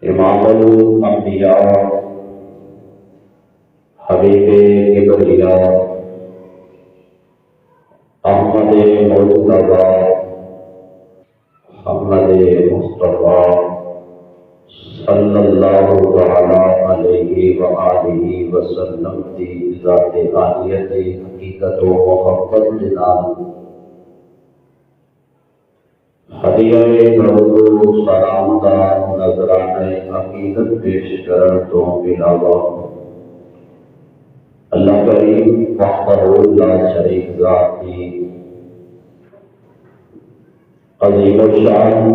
امام الانبیاء حبیب کبریا احمد مجتبی محمد مصطفیٰ صلی اللہ تعالی علیہ وآلہ وسلم کی ذات عالیت حقیقت و محبت جناب ہدیہ درود و سلام کا نذرانہ عقیدت پیش کرن تو علاوہ اللہ کریم وحدہ لا شریک ذات کی عظیم الشان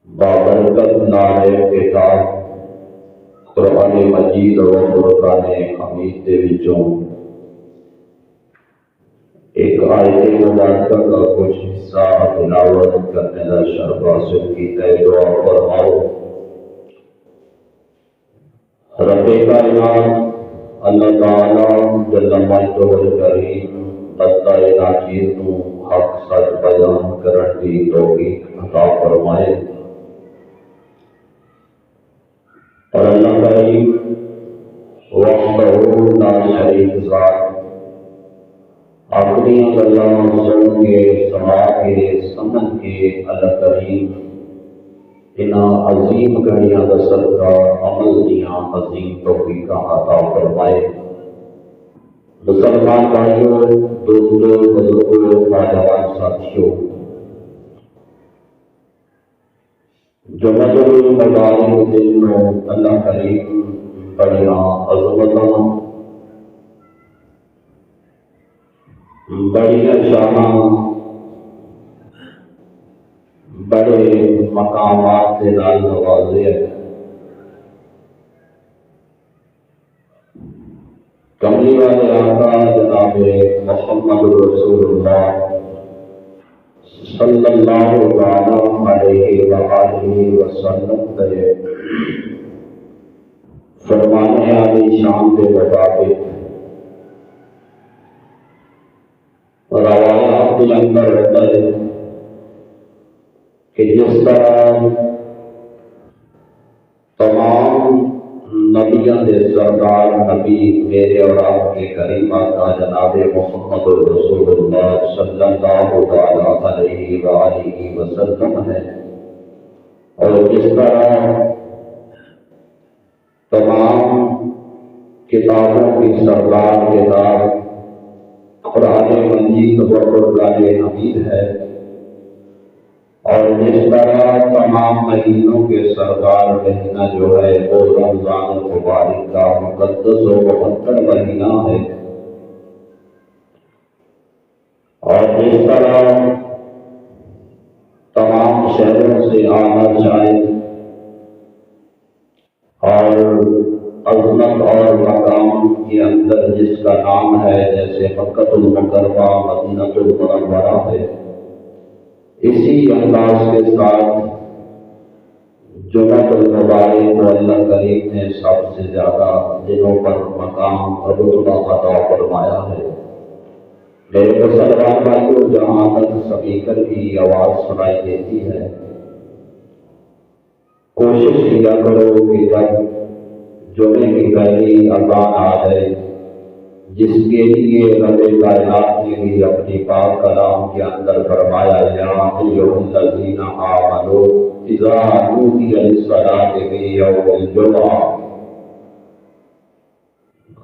بابرکت نام کتاب قرآن مجید و فرقان حمید دے وچوں ایک آیت مبارکہ کا کچھ حصہ تلاوت کرنے کا شرف حاصل کیتا ہے۔ دعا فرماؤ۔ رب کائنات اللہ تعالی جل مجدہ الکریم بندہ ناچیز کو حق سچ بیان کرن کی توفیق عطا فرمائے، اور اللہ کریم وحدہ لا شریک ذات اپنی گلاں سن کے سما کے سمجھ کے اللہ کریم انہاں عظیم گھڑیاں دا صدقہ عمل دیاں عظیم توفیقاں عطا فرمائے۔ مسلمان بھائیوں، دوستوں، بزرگوں، نوجوان ساتھیوں، جمعۃ المبارک دن میں اللہ کریم بڑیاں عظمتاں بڑی شاناں بڑے مقامات سے نال نوازے ہیں۔ کملی والے آقا جناب محمد رسول اللہ صلی اللہ علیہ وآلہ وسلم کے فرمانے عالی شان کے مطابق روایات کے اندر ہوتا ہے کہ جس طرح تمام نبیوں کے سردار نبی میرے اور آپ کے کریم آقا جناب محمد رسول اللہ صلی اللہ علیہ وآلہ وسلم ہے، اور جس طرح تمام کتابوں کی سردار کتاب قرآن مجید و فرقان حمید ہے، اور جس طرح تمام مہینوں کے سردار مہینہ جو ہے وہ رمضان المبارک کا مقدس و مقدر مہینہ ہے، اور جس طرح تمام شہروں سے آنا جائے اور عظمت اور مقام کے اندر جس کا نام ہے جیسے مکہ المکرمہ مدینہ المنورہ ہے، اسی انداز کے ساتھ جمعۃ المبارک کو اللہ کریم نے سب سے زیادہ دنوں پر مقام رتبہ عطا فرمایا ہے۔ میرے مسلمان بھائیوں، جہاں تک سپیکر کی آواز سنائی دیتی ہے، کوشش کیا کرو کہ جب جمعے کی پہلی اذان آ جائے، جس کے لیے رب کائنات نے بھی اپنی پاک کلام کے اندر فرمایا یا ایھا الذین آمنوا اذا نودی للصلاۃ فی یوم الجمعہ،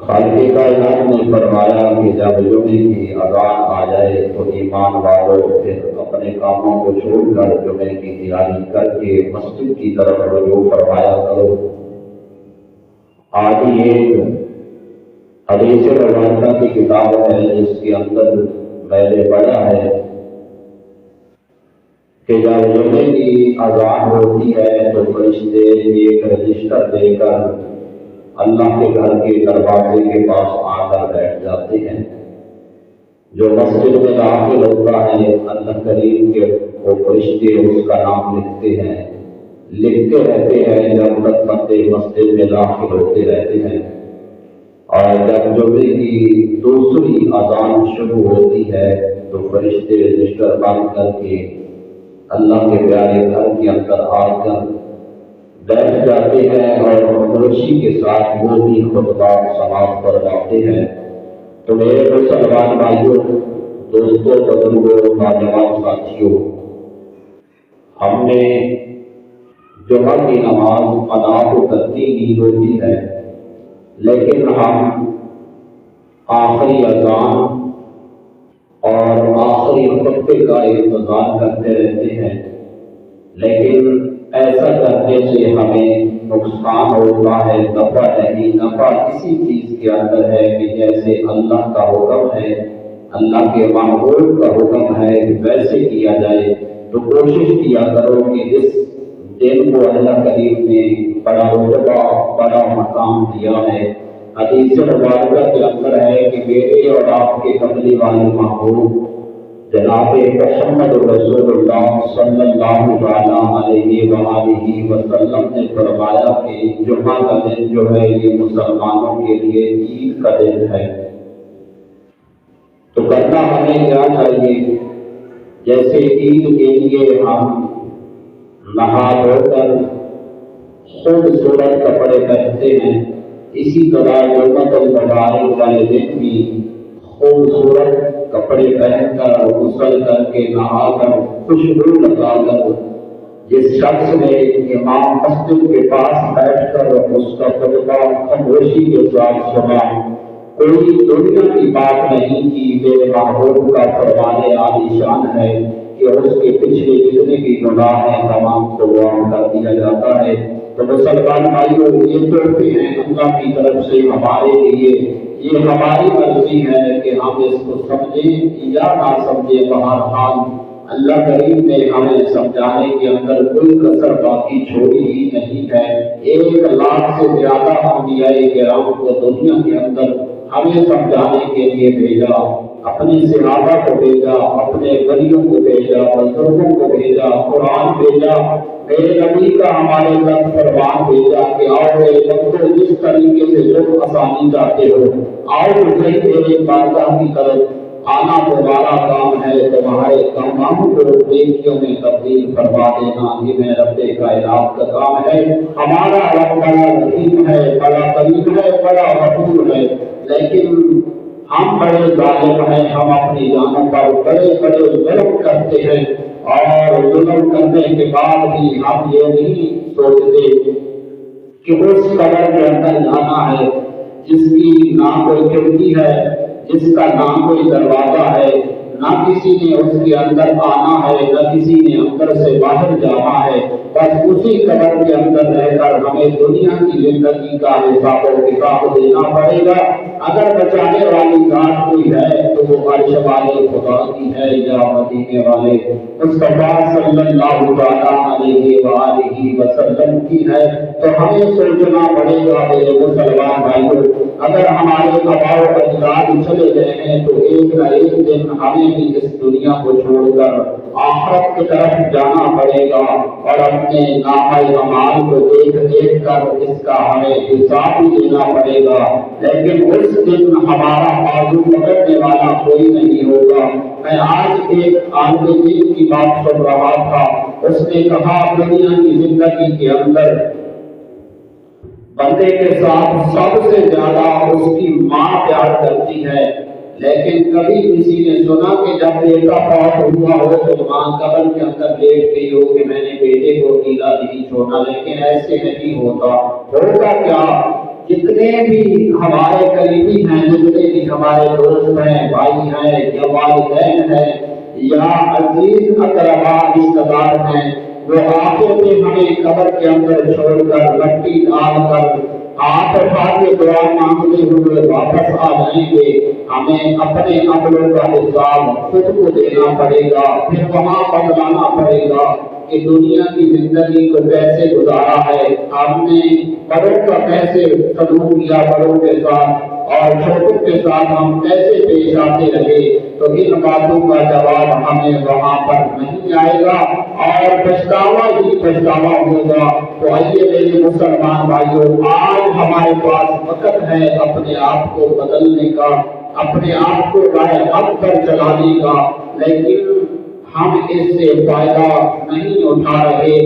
خالق کائنات نے فرمایا کہ جب جمعے کی اذان آ جائے تو ایمان والوں پھر اپنے کاموں کو چھوڑ کر جمعے کی تیاری کر کے مسجد کی طرف رجوع فرمایا کرو۔ آج ایک حدیث روایتہ کی کتاب ہے جس کے اندر میں نے پڑھا ہے کہ جب جمعے کی اذان ہوتی ہے تو فرشتے ایک رجسٹر دے کر اللہ کے گھر کے دروازے کے پاس آ کر بیٹھ جاتے ہیں۔ جو مسجد میں داخل ہوتا ہے اللہ کریم کے وہ فرشتے اس کا نام لکھتے رہتے ہیں جب تک بندے مسجد میں داخل ہوتے رہتے ہیں، اور جب جمعے کی دوسری اذان شروع ہوتی ہے تو فرشتے رجسٹر بند کر کے اللہ کے پیارے گھر کے اندر آ کر بیٹھ جاتے ہیں اور خاموشی کے ساتھ وہ بھی خطبہ سماعت فرماتے ہیں۔ تو میرے مسلمان بھائیوں، دوستوں، بزرگوں، نوجوان ساتھیوں، ہم نے جمعہ کی نماز ادا تو کرتی ہی ہوتی ہے، لیکن ہم آخری اذان اور آخری خطبے کا انتظار کرتے رہتے ہیں، لیکن ایسا کرنے سے ہمیں نقصان ہوتا ہے، نفع نہیں۔ نفع اسی چیز کے اندر ہے کہ جیسے اللہ کا حکم ہے، اللہ کے معمول کا حکم ہے ویسے کیا جائے۔ تو کوشش کیا کرو کہ اس دن کو اللہ کریم نے بڑا رتبہ، بڑا مقام دیا ہے۔ حدیث مبارکہ کے اندر ہے کہ میرے اور آپ کے کملی والے محبوب جناب محمد رسول اللہ صلی اللہ علیہ وآلہ وسلم نے فرمایا کہ جمعہ کا دن جو ہے یہ مسلمانوں کے لیے عید کا دن ہے۔ تو کرنا ہمیں کیا چاہیے؟ جیسے عید کے لیے ہم نہا دھو کر خوبصورت کپڑے پہنتے ہیں، اسی طرح جمعۃ المبارک والے دن بھی خوبصورت کپڑے پہن کر، غسل کر کے، نہا کر، خوشبو لگا کر، جس شخص نے امام مسجد کے پاس بیٹھ کر اس کا خطبہ خاموشی کے ساتھ سنا، کوئی دنیا کی بات نہیں کی، میرے محبوب کا فرمان عالی شان ہے کہ اس کے پچھلے جتنے بھی گناہ ہیں تمام کو معاف کر دیا جاتا ہے۔ تو مسلمان بھائیوں، یہ تحفے ہیں اللہ کی طرف سے ہمارے لیے، یہ ہماری مرضی ہے کہ ہم اس کو سمجھیں یا نہ سمجھیں، بہرحال اللہ کریم نے ہمیں سمجھانے کے اندر کوئی کسر باقی چھوڑی ہی نہیں ہے۔ 1,00,000 سے زیادہ انبیاء کرام کو دنیا کے اندر ہمیں سمجھانے کے لیے بھیجا، اپنے صحابہ کو بھیجا، اپنے ولیوں کو بھیجا، بزرگوں کو بھیجا، قرآن بھیجا، میرے نبی کا ہمارے تک فرمان بھیجا کہ آؤ میرے بندو، جس طریقے سے تم آسانی چاہتے ہو، آؤ صحیح میرے بارگاہ کی طرف آنا تمہارا کام ہے، تمہارے تمام کو نیکیوں میں تبدیل فرما دینا یہ میرے رب کائنات کا کام ہے۔ ہمارا رب بڑا رحیم ہے، بڑا کریم ہے، بڑا غفور ہے، لیکن ہم بڑے ظالم ہیں، ہم اپنی جانوں پر بڑے بڑے ظلم کرتے ہیں، اور ظلم کرنے کے بعد بھی ہم یہ نہیں سوچتے کہ اس قبر کے اندر جانا ہے جس کی نہ کوئی کھڑکی ہے، جس کا نہ کوئی دروازہ ہے، نہ کسی نے اس کے اندر آنا ہے، نہ کسی نے اندر سے باہر جانا ہے، بس اسی قبر کے اندر رہ کر ہمیں دنیا کی زندگی کا حساب و کتاب دینا پڑے گا۔ اگر بچانے والی ذات کوئی ہے تو وہ عرش والے خدا کی ہے یا مدینے والے مصطفیٰ صلی اللہ علیہ وآلہ وسلم کی ہے۔ تو ہمیں سوچنا پڑے گا میرے مسلمان بھائیوں، اگر ہمارے آباء و اجداد چلے گئے ہیں تو ایک نہ ایک دن ہمیں بھی اس دنیا کو چھوڑ کر آخرت کی طرف جانا پڑے گا، اور اپنے نامہ اعمال کو دیکھ دیکھ کر اس کا ہمیں حساب بھی دینا پڑے گا۔ لیکن اس دن ہمارا بازو پکڑنے والا کوئی نہیں ہوگا۔ میں آج ایک عالم دین کی بات سن رہا تھا، اس نے کہا دنیا کی زندگی کے اندر بندے کے ساتھ سب سے زیادہ اس کی ماں پیار کرتی ہے، لیکن کبھی کسی نے سنا کہ جب بیٹا فوت ہوا ہو تو ماں قبر کے اندر لیٹ گئی ہو کہ میں نے بیٹے کو اکیلا نہیں چھوڑا؟ لیکن ایسے نہیں ہوتا۔ ہوگا کیا؟ جتنے بھی ہمارے قریبی ہیں، جتنے بھی ہمارے دوست ہیں، بھائی ہیں یا والدین ہیں یا عزیز اقربا رشتہ دار ہیں، وہ آنکھوں پہ ہمیں قبر کے اندر چھوڑ کر مٹی ڈال کر ہاتھ اٹھا کے دعا مانگتے ہوئے واپس آ جائیں گے۔ ہمیں اپنے عملوں کا حساب خود کو دینا پڑے گا، پھر وہاں بدلانا پڑے گا کہ دنیا کی زندگی کو کیسے گزارا ہے، ہم نے بڑوں کا کیسے سلوک کیا، بڑوں کے ساتھ اور چھوٹوں کے ساتھ ہم کیسے پیش آتے رہے۔ تو ان باتوں کا جواب ہمیں وہاں پر نہیں آئے گا اور پچھتاوا ہی پچھتاوا ہوگا۔ تو آئیے میرے مسلمان بھائیوں، آج ہمارے پاس وقت ہے اپنے آپ کو بدلنے کا، اپنے آپ کو راہ حق پر چلانے کا، لیکن ہم اس سے فائدہ نہیں اٹھا رہے۔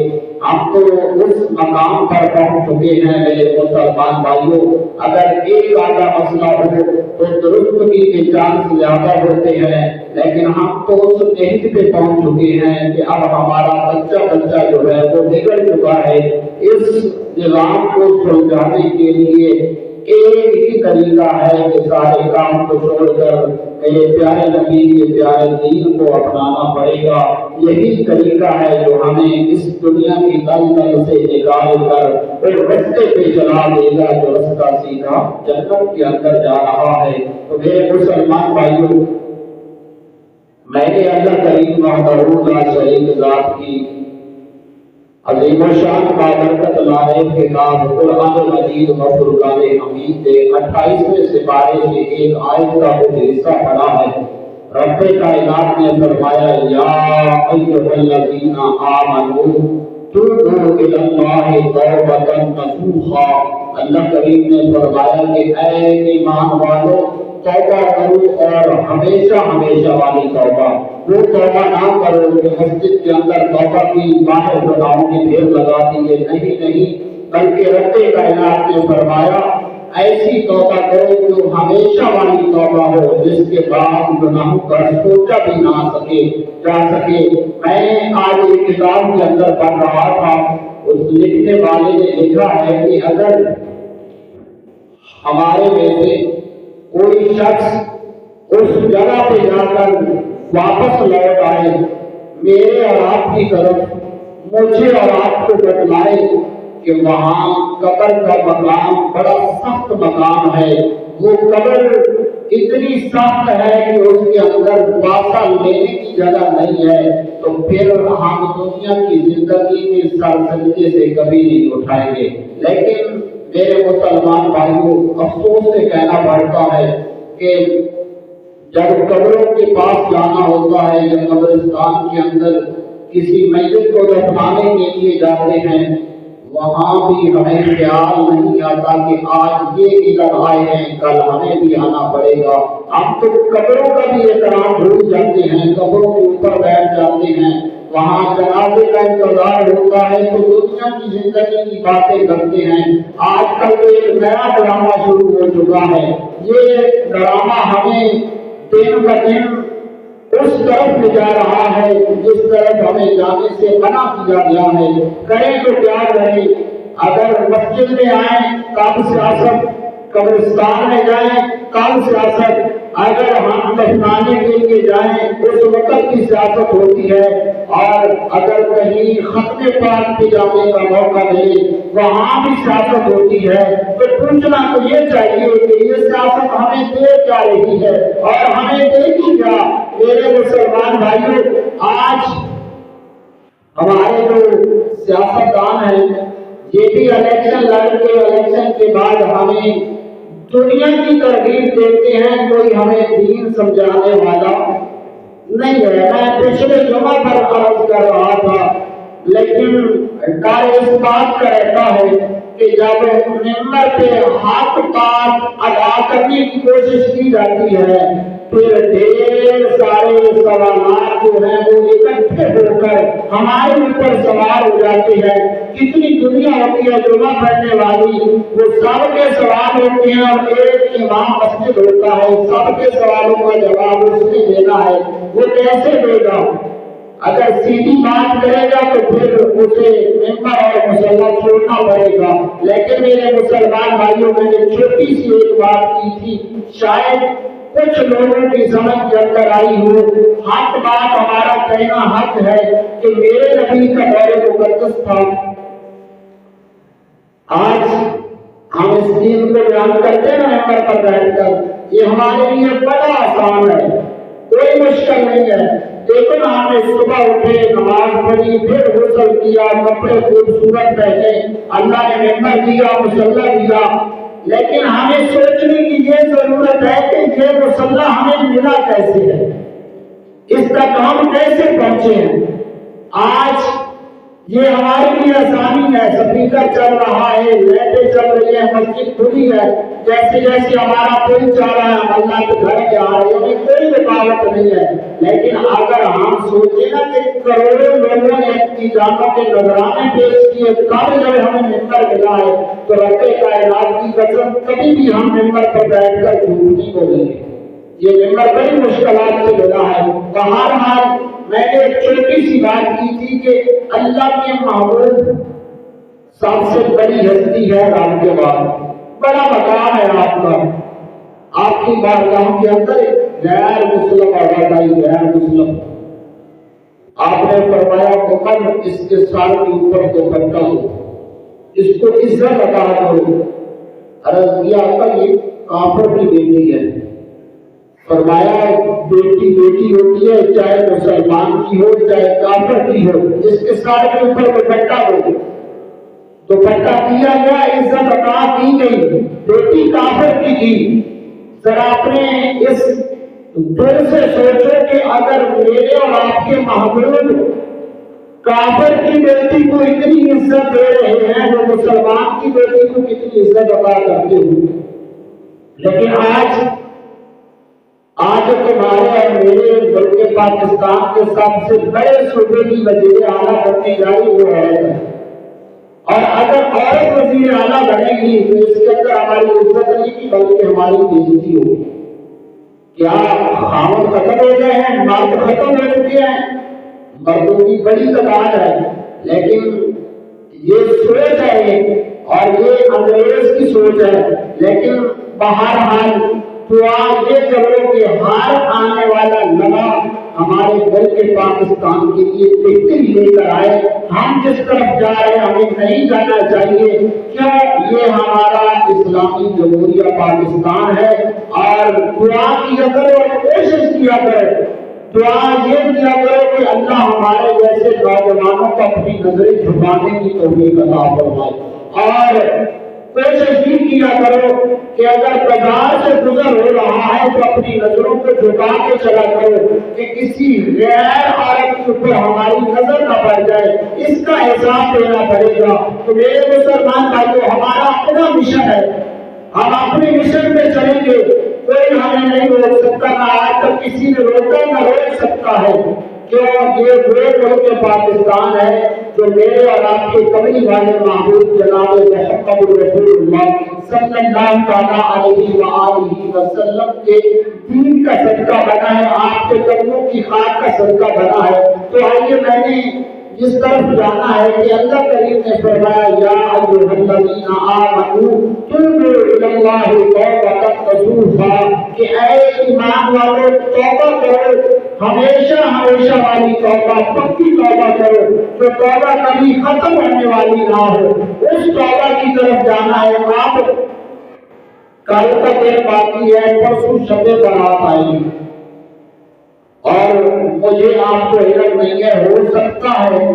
ہم تو اس مقام پر پہنچ چکے ہیں میرے مسلمان بھائیوں، اگر ایک آدھا مسئلہ ہو تو درستگی کے چانس زیادہ ہوتے ہیں، لیکن ہم تو اس نہج پہ پہنچ چکے ہیں کہ اب ہمارا بچہ جو ہے وہ بگڑ چکا ہے۔ اس نظام کو سلجھانے کے لیے ایک ہی طریقہ ہے کہ سارے کام کو چھوڑ کر میرے پیارے نبی کے پیارے دین کو اپنانا پڑے گا۔ یہی طریقہ ہے جو ہمیں اس دنیا کی دلدل سے نکال کر اس رستے پہ چلا دے گا جو رستہ سیدھا جنت کے اندر جا رہا ہے۔ تو میرے مسلمان بھائیوں، میں نے اللہ کریم وحدہ لا شریک ذات کی عظیم الشان بابرکت لائق کتاب قرآن مجید و فرقان حمید کے 28ویں سپارے سے ایک آیت کا کچھ حصہ پڑھا ہے۔ رب کائنات نے فرمایا یا ایھا الذین آمنوا توبوا الی اللہ توبۃ نصوحا۔ اللہ کریم نے فرمایا کہ اے ایمان والو توبہ کرو اور ہمیشہ ہمیشہ والی توبہ، وہ توبہ نہ کرو کہ مسجد کے اندر توبہ کی باہر گناہوں کی ڈھیر لگا دیے، نہیں، بلکہ رب کائنات نے فرمایا ایسی توبہ کرو جو ہمیشہ والی توبہ ہو، جس کے بعد گناہوں کا سوچا بھی نہ جا سکے۔ میں آج ایک کتاب کے اندر پڑھ رہا تھا، اس لکھنے والے نے لکھا ہے کہ اگر ہمارے میں سے کوئی شخص اس جگہ پہ جا کر واپس لوٹ آئے، میرے اور آپ کی طرف مجھے اور آپ کو بتلائے کہ وہاں قبر کا مقام بڑا سخت مقام ہے، وہ قبر اتنی سخت ہے کہ اس کے اندر واسطہ لینے کی جگہ نہیں ہے، تو پھر ہم دنیا کی زندگی میں سر سجدے سے کبھی نہیں اٹھائیں گے۔ لیکن میرے مسلمان بھائیوں، افسوس سے کہنا پڑتا ہے کہ جب قبروں کے پاس جانا ہوتا ہے یا قبرستان کے اندر کسی میت کو دفنانے کے لیے جاتے ہیں، وہاں بھی ہمیں خیال نہیں آتا کہ آج یہ ادھر آئے ہیں، کل ہمیں بھی آنا پڑے گا۔ ہم تو قبروں کا بھی احترام بھول جاتے ہیں، قبروں کے اوپر بیٹھ جاتے ہیں، وہاں جنازے کا انتظار ہوتا ہے تو دنیا کی زندگی کی باتیں کرتے ہیں۔ آج کل ایک نیا ڈرامہ شروع ہو چکا ہے، یہ ڈرامہ ہمیں دن بہ دن اس طرف لے جا رہا ہے جس طرف ہمیں جانے سے منع کیا گیا ہے۔ کریں تو کیا کریں؟ اگر مسجد میں آئیں کل سیاست، قبرستان میں جائیں کل سیاست، اگر ہم دفنانے کے لیے جائیں اس وقت کی سیاست ہوتی ہے، اور اگر کہیں ختم پاک پہ جانے کا موقع ملے وہاں بھی سیاست ہوتی ہے۔ تو پوچھنا تو یہ چاہیے کہ یہ سیاست ہمیں دے کیا رہی ہے اور ہمیں دے گی کیا؟ میرے مسلمان بھائیوں، آج ہمارے جو سیاستدان ہیں یہ بھی الیکشن لڑ کے الیکشن کے بعد ہمیں دنیا کی ترغیب دیتے ہیں، کوئی ہمیں دین سمجھانے والا نہیں ہے۔ میں پچھلے جمعہ پر عرض کر رہا تھا، لیکن ڈر اس بات کا رہتا ہے کہ جب ممبر پہ حق بات ادا کرنے کی کوشش کی جاتی ہے پھر ڈھیر سارے سوالات جو ہیں وہ اکٹھے ہو کر ہمارے اوپر سوال ہو جاتے ہیں۔ کتنی دنیا ہوتی ہے جمعہ پڑھنے والی، وہ سب کے سوال ہوتے ہیں اور ایک امام مسجد ہوتا ہے، سب کے سوالوں کا جواب اس نے دینا ہے، وہ کیسے دے گا؟ اگر سیدھی بات کرے گا تو پھر اسے ممبر اور مصلی چھوڑنا پڑے گا۔ لیکن میرے مسلمان بھائیوں، میں نے چھوٹی سی ایک بات کی تھی، شاید کچھ لوگوں کی سمجھ کے اندر آئی ہو۔ حق بات ہمارا کہنا حق ہے کہ میرے نبی کا دور مقدس تھا۔ آج ہم اس دین کو بیان کرتے ہیں ممبر پر بیٹھ کر، یہ ہمارے لیے بڑا آسان ہے، کوئی مشکل نہیں ہے۔ لیکن ہم نے صبح اٹھے، نماز پڑھی، پھر غسل کیا، کپڑے خوبصورت پہنے، اللہ نے ممبر دیا، مصلی دیا، لیکن ہمیں سوچنے کی یہ ضرورت ہے کہ یہ مصلی ہمیں ملا کیسے ہے، اس تک ہم کیسے پہنچے ہیں۔ آج یہ ہمارے لیے آسانی ہے، سپیکر چل رہا ہے، لائٹیں چل رہی ہیں، مسجد کھلی ہے، جیسے جیسے ہمارا دل چاہ رہا ہے ہم اللہ کے گھر کے آ رہے ہیں، کوئی رکاوٹ نہیں ہے۔ لیکن اگر ہم سوچیں نا کہ کروڑوں لوگوں نے اپنی جانوں کے نذرانے پیش کیے، کب جب ہمیں ممبر ملا ہے، تو رب کائنات کی قسم کبھی بھی ہم ممبر پر بیٹھ کر جھوٹ نہیں بولیں گے۔ یہ ممبر بڑی مشکلات سے ملا ہے۔ بہرحال میں نے ایک چھوٹی سی بات کی تھی کہ اللہ کے محبوب سب سے بڑی ہستی ہے آپ کے بعد، بڑا مقام ہے آپ کا، آپ کی بارگاہ کے اندر غیر مسلم عورت آئی، غیر مسلم، آپ نے فرمایا مکمل اس کے سال کے اوپر دوپٹہ ہو، اس کو عزت عطا کرو۔ عرض کیا آقا یہ کافر کی بیٹی ہے۔ فرمایا بیٹی بیٹی ہوتی ہے، چاہے مسلمان کی ہو چاہے کافر کی ہو، اس کے سر کے اوپر دوپٹہ ہو، دوپٹہ دیا گیا، عزت عطا کی گئی، بیٹی کافر کی تھی۔ ذرا اپنے اس دل سے سوچو کہ اگر میرے اور آپ کے محبوب کافر کی بیٹی کو اتنی عزت دے رہے ہیں تو مسلمان کی بیٹی کو کتنی عزت عطا کرتے ہوئے۔ لیکن آج تمہارے اور میرے ملک پاکستان کے سب سے بڑے صوبے کی وزیر اعلیٰ بننے جاری وہ عورت ہے، اور اگر عورت وزیر اعلیٰ بنے گی تو اس کے اندر ہماری عزت نہیں کی بلکہ ہماری بےعزتی ہوگی۔ کیا خاوند ختم ہو گئے ہیں، مرد ختم ہو چکے ہیں؟ مردوں کی بڑی تعداد ہے، لیکن یہ سوچ ہے اور یہ انگریز کی سوچ ہے۔ لیکن بہرحال دعا یہ کرو کہ ہر آنے والا لمحہ ہمارے ملک پاکستان کے لیے بہتری لے کر آئے۔ ہم جس طرف جا رہے ہیں ہمیں نہیں جانا چاہیے، کیوں؟ یہ ہمارا اسلامی جمہوریہ پاکستان ہے، اور دعا کیا کرو اور کوشش کیا کرو، دعا یہ کیا کرو کہ اللہ ہمارے جیسے نوجوانوں کو اپنی نظریں جھکانے کی توفیق عطا فرمائے، اور کوشش یہ کیا کرو کہ اگر بازار سے گزر ہو رہا ہے تو اپنی نظروں کو جھکا کے چلا کرو کہ کسی غیر عورت کے اوپر ہماری نظر نہ پڑ جائے، اس کا احساس دینا پڑے گا۔ تو میرے مسلمان بھائیوں، ہمارا اپنا مشن ہے، ہم اپنے مشن پہ چلیں گے، کوئی ہمیں نہیں روک سکتا، نہ آج تک کسی نے روکا نہ روک سکتا ہے، کیوں؟ یہ وہ ملک پاکستان ہے جو میرے اور آپ کے کملی والے محبوب جناب محمد رسول اللہ صلی اللہ علیہ وآلہ وسلم کے دین کا صدقہ بنا ہے، آپ کے قدموں کی خاک کا صدقہ بنا ہے۔ تو آئیے میں نے جس طرف جانا ہے کہ اللہ کریم نے فرمایا یا ایھا الذین آمنوا توبوا الی اللہ توبۃ نصوحا، کہ اے ایمان والو توبہ کرو، ہمیشہ ہمیشہ والی توبہ، پکی توبہ کرو، جو توبہ کبھی ختم ہونے والی نہ ہو، اس توبہ کی طرف جانا ہے۔ آپ کل کا دن باقی ہے، پرسوں شب برات آئے گی، اور مجھے آپ کو علم نہیں ہے، ہو سکتا ہے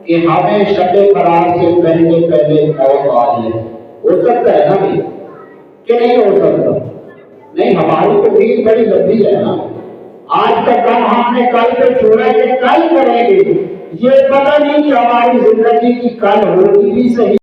کہ ہمیں شب برات سے پہلے پہلے موت آ جائے، ہو سکتا ہے نا بھی کہ نہیں ہو سکتا؟ نہیں، ہماری تو دین بڑی لمبی ہے نا، آج کا کام ہم نے کل پہ چھوڑا کہ کل کریں گے، یہ پتہ نہیں کہ ہماری زندگی کی کل ہوگی بھی صحیح